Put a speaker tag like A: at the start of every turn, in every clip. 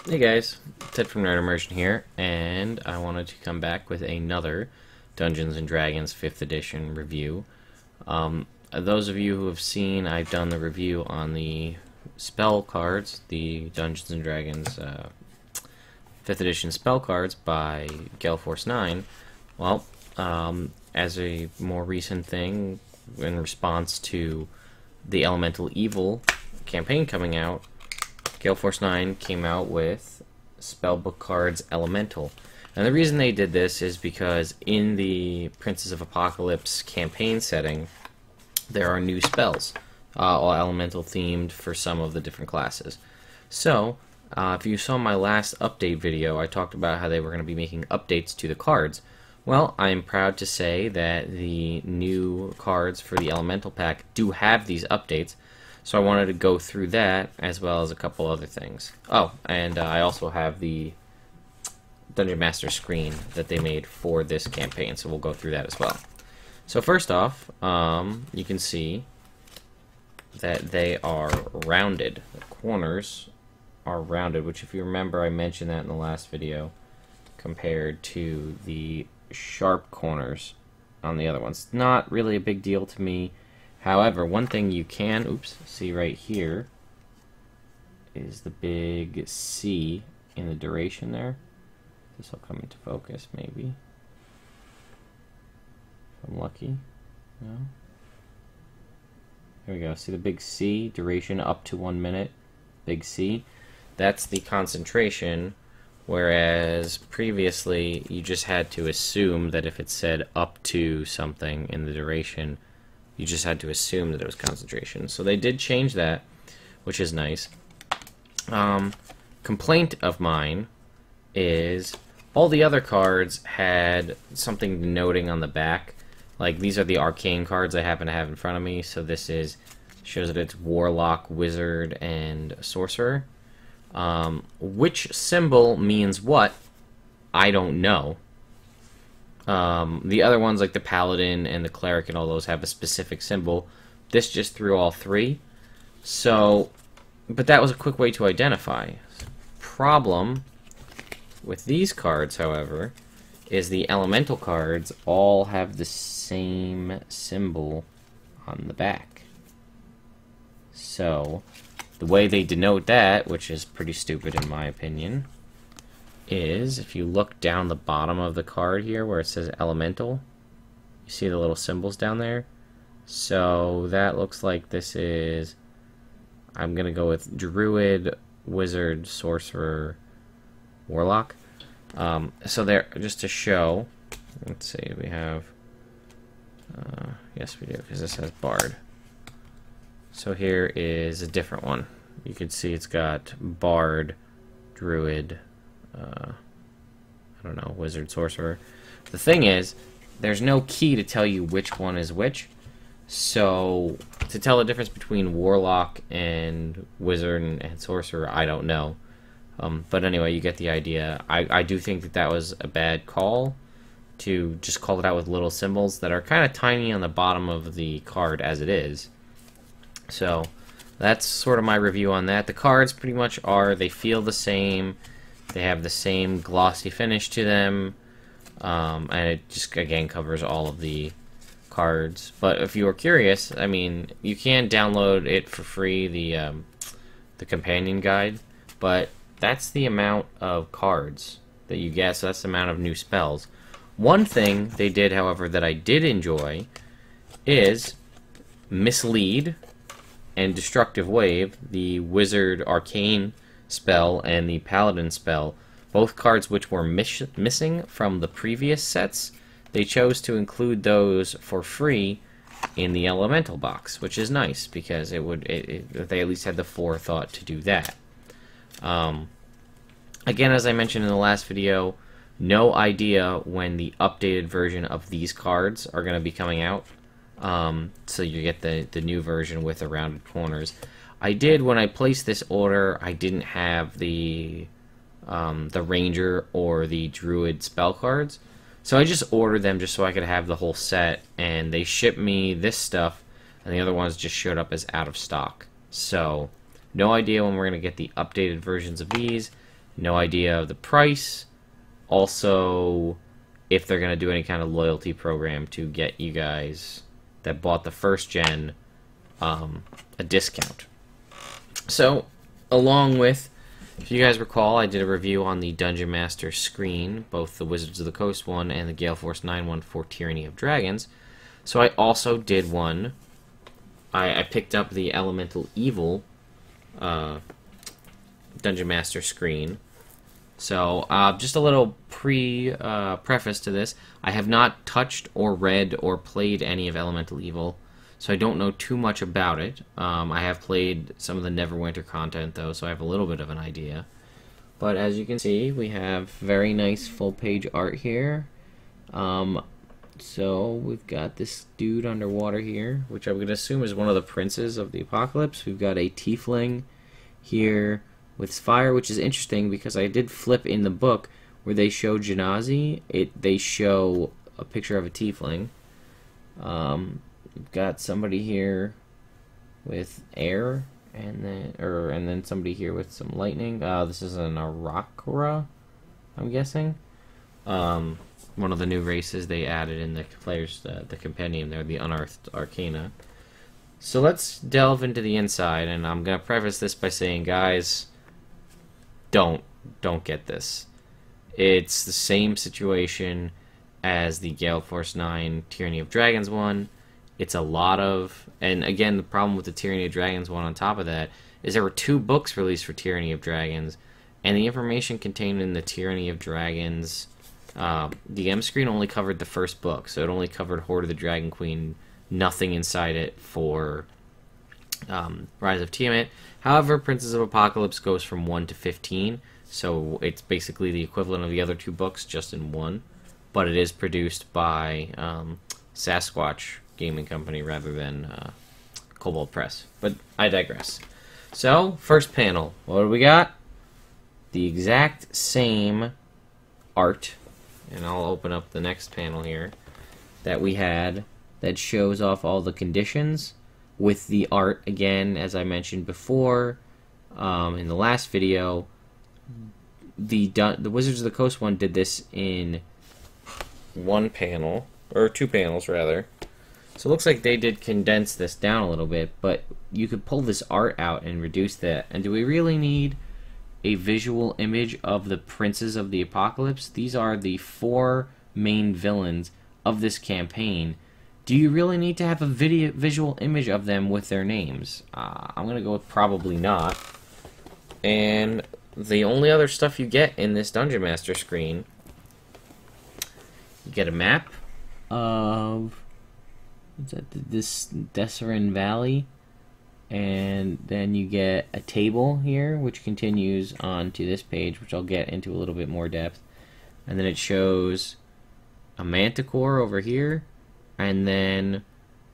A: Hey guys, Ted from Immersion here, and I wanted to come back with another Dungeons & Dragons 5th edition review. Those of you who have seen, I've done the review on the spell cards, the Dungeons & Dragons 5th edition spell cards by Gale Force 9. Well, as a more recent thing, in response to the Elemental Evil campaign coming out, Gale Force 9 came out with Spellbook cards Elemental. And the reason they did this is because in the Princes of Apocalypse campaign setting, there are new spells, all elemental themed for some of the different classes. So, if you saw my last update video, I talked about how they were going to be making updates to the cards. Well, I'm proud to say that the new cards for the Elemental pack do have these updates. So I wanted to go through that, as well as a couple other things. Oh, and I also have the Dungeon Master screen that they made for this campaign, so we'll go through that as well. So first off, you can see that they are rounded. The corners are rounded, which if you remember, I mentioned that in the last video, compared to the sharp corners on the other ones. Not really a big deal to me. However, one thing you can, see right here is the big C in the duration there. This will come into focus, maybe. If I'm lucky. No? There we go. See the big C, duration up to 1 minute. Big C. That's the concentration, whereas previously you just had to assume that if it said up to something in the duration, you just had to assume that it was concentration. So they did change that, which is nice. Complaint of mine is all the other cards had something denoting on the back. Like, these are the Arcane cards I happen to have in front of me. So this shows that it's Warlock, Wizard, and Sorcerer. Which symbol means what, I don't know. The other ones, like the Paladin and the Cleric and all those, have a specific symbol. This just threw all three. So, but that was a quick way to identify. Problem with these cards, however, is the Elemental cards all have the same symbol on the back. So, the way they denote that, which is pretty stupid in my opinion, is if you look down the bottom of the card here where it says Elemental, you see the little symbols down there? So that looks like this is, I'm going to go with Druid, Wizard, Sorcerer, Warlock. So there, just to show, let's see, we have, yes we do, because this has Bard. So here is a different one. You can see it's got Bard, Druid, I don't know, Wizard, Sorcerer. The thing is, there's no key to tell you which one is which. So, to tell the difference between Warlock and Wizard and Sorcerer, I don't know. But anyway, you get the idea. I do think that that was a bad call, to just call it out with little symbols that are kind of tiny on the bottom of the card as it is. So, that's sort of my review on that. The cards pretty much are, they feel the same. They have the same glossy finish to them, and it just, again, covers all of the cards. But if you are curious, I mean, you can download it for free, the companion guide, but that's the amount of cards that you get, so that's the amount of new spells. One thing they did, however, that I did enjoy is Mislead and Destructive Wave, the Wizard Arcane spell and the Paladin spell, both cards which were missing from the previous sets. They chose to include those for free in the Elemental box, which is nice because they at least had the forethought to do that. Again, as I mentioned in the last video, no idea when the updated version of these cards are going to be coming out. So you get the new version with the rounded corners. I did, when I placed this order, I didn't have the Ranger or the Druid spell cards. So I just ordered them just so I could have the whole set, and they shipped me this stuff, and the other ones just showed up as out of stock. So, no idea when we're going to get the updated versions of these, No idea of the price. Also, if they're going to do any kind of loyalty program to get you guys that bought the first gen a discount. So, along with, if you guys recall, I did a review on the Dungeon Master screen, both the Wizards of the Coast one and the Gale Force 9 one for Tyranny of Dragons. So I also did one. I picked up the Elemental Evil Dungeon Master screen. So, just a little preface to this. I have not touched or read or played any of Elemental Evil, so I don't know too much about it. I have played some of the Neverwinter content, though, so I have a little bit of an idea. But as you can see, we have very nice full-page art here. So, we've got this dude underwater here, which I'm going to assume is one of the princes of the apocalypse. We've got a tiefling here with fire, which is interesting because I did flip in the book where they show Genasi. They show a picture of a tiefling. We've got somebody here with air, and then somebody here with some lightning. This is an Arakra, I'm guessing. One of the new races they added in the players, the compendium there, the Unearthed Arcana. So let's delve into the inside, and I'm gonna preface this by saying, guys, don't get this. It's the same situation as the Gale Force 9 Tyranny of Dragons one. It's a lot of, and again, the problem with the Tyranny of Dragons one on top of that is there were 2 books released for Tyranny of Dragons, and the information contained in the Tyranny of Dragons, the M screen only covered the first book, so it only covered Horde of the Dragon Queen, nothing inside it for Rise of Tiamat. However, Princes of Apocalypse goes from 1 to 15, so it's basically the equivalent of the other 2 books, just in one. But it is produced by Sasquatch Gaming Company rather than Cobalt Press. But I digress. So, first panel. What do we got? The exact same art, and I'll open up the next panel here, that we had that shows off all the conditions with the art, again, as I mentioned before in the last video. The Wizards of the Coast one did this in one panel, or 2 panels rather. So it looks like they did condense this down a little bit, but you could pull this art out and reduce that. And do we really need a visual image of the Princes of the Apocalypse? These are the 4 main villains of this campaign. Do you really need to have a visual image of them with their names? I'm going to go with probably not. And the only other stuff you get in this Dungeon Master screen, you get a map of this Desserin Valley, and then you get a table here, which continues on to this page, which I'll get into a little bit more depth. And then it shows a Manticore over here, and then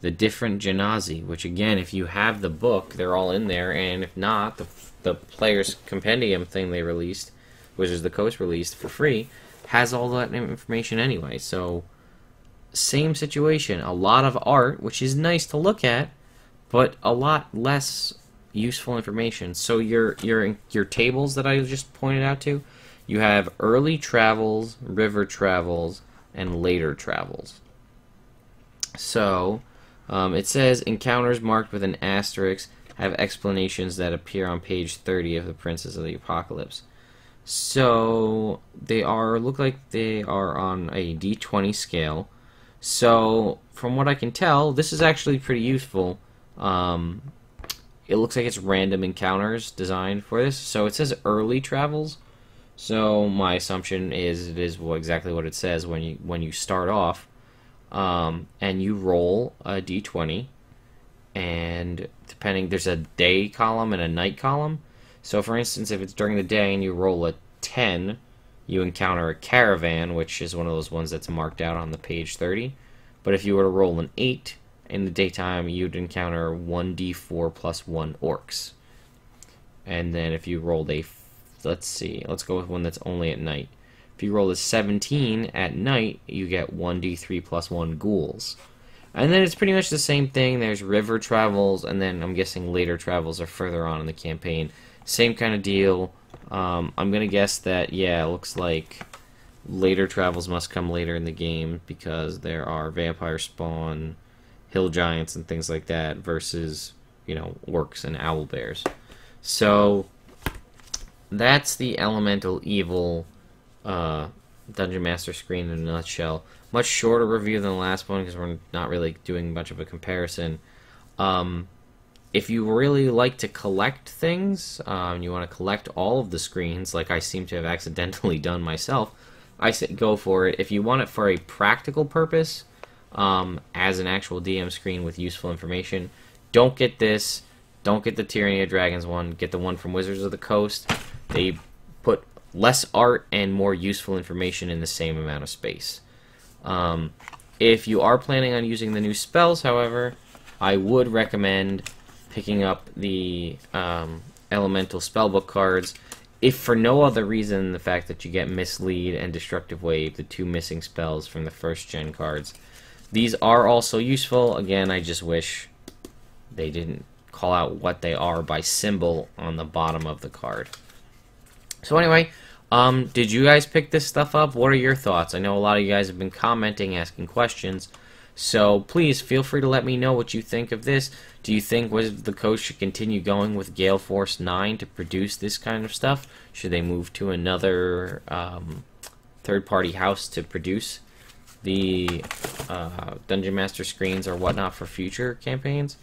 A: the different Genasi, which again, if you have the book, they're all in there, and if not, the player's compendium thing they released, Wizards of the Coast released for free, has all that information anyway. So, same situation, a lot of art, which is nice to look at, but a lot less useful information. So your tables that I just pointed out to, you have early travels, river travels, and later travels. So, it says encounters marked with an asterisk have explanations that appear on page 30 of the Princes of the Apocalypse. So, look like they are on a D20 scale. So, from what I can tell, this is actually pretty useful. It looks like it's random encounters designed for this. So, it says early travels. So, my assumption is it is exactly what it says when you start off. And you roll a d20, and depending, there's a day column and a night column. So for instance, if it's during the day and you roll a 10, you encounter a caravan, which is one of those ones that's marked out on the page 30. But if you were to roll an 8 in the daytime, you'd encounter 1d4 plus 1 orcs. And then if you rolled let's go with one that's only at night. If you roll a 17 at night, you get 1d3 plus 1 ghouls. And then it's pretty much the same thing. There's river travels, and then I'm guessing later travels are further on in the campaign. Same kind of deal. I'm gonna guess that, yeah, it looks like later travels must come later in the game because there are vampire spawn, hill giants, and things like that versus, you know, orcs and owl bears. So that's the Elemental Evil Dungeon Master screen in a nutshell. Much shorter review than the last one because we're not really doing much of a comparison. If you really like to collect things, and you want to collect all of the screens, like I seem to have accidentally done myself, I say go for it. If you want it for a practical purpose, as an actual DM screen with useful information, don't get this. Don't get the Tyranny of Dragons one. Get the one from Wizards of the Coast. They put less art and more useful information in the same amount of space. If you are planning on using the new spells, however, I would recommend picking up the Elemental Spellbook cards, if for no other reason than the fact that you get Mislead and Destructive Wave, the two missing spells from the first gen cards. These are also useful. Again, I just wish they didn't call out what they are by symbol on the bottom of the card. So anyway, did you guys pick this stuff up? What are your thoughts? I know a lot of you guys have been commenting, asking questions. So please feel free to let me know what you think of this. Do you think Wizards of the Coast should continue going with Gale Force 9 to produce this kind of stuff? Should they move to another third-party house to produce the Dungeon Master screens or whatnot for future campaigns?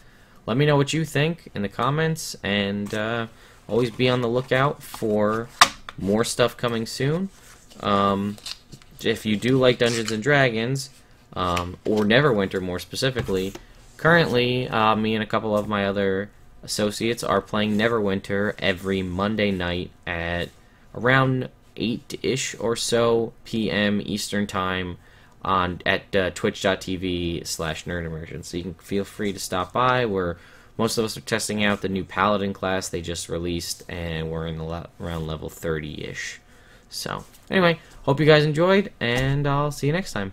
A: Let me know what you think in the comments, and always be on the lookout for more stuff coming soon. If you do like Dungeons and Dragons, or Neverwinter more specifically, currently me and a couple of my other associates are playing Neverwinter every Monday night at around 8-ish or so p.m. Eastern Time at twitch.tv/nerdimmersion. So you can feel free to stop by. Most of us are testing out the new Paladin class they just released, and we're in around level 30-ish. So anyway, hope you guys enjoyed, and I'll see you next time.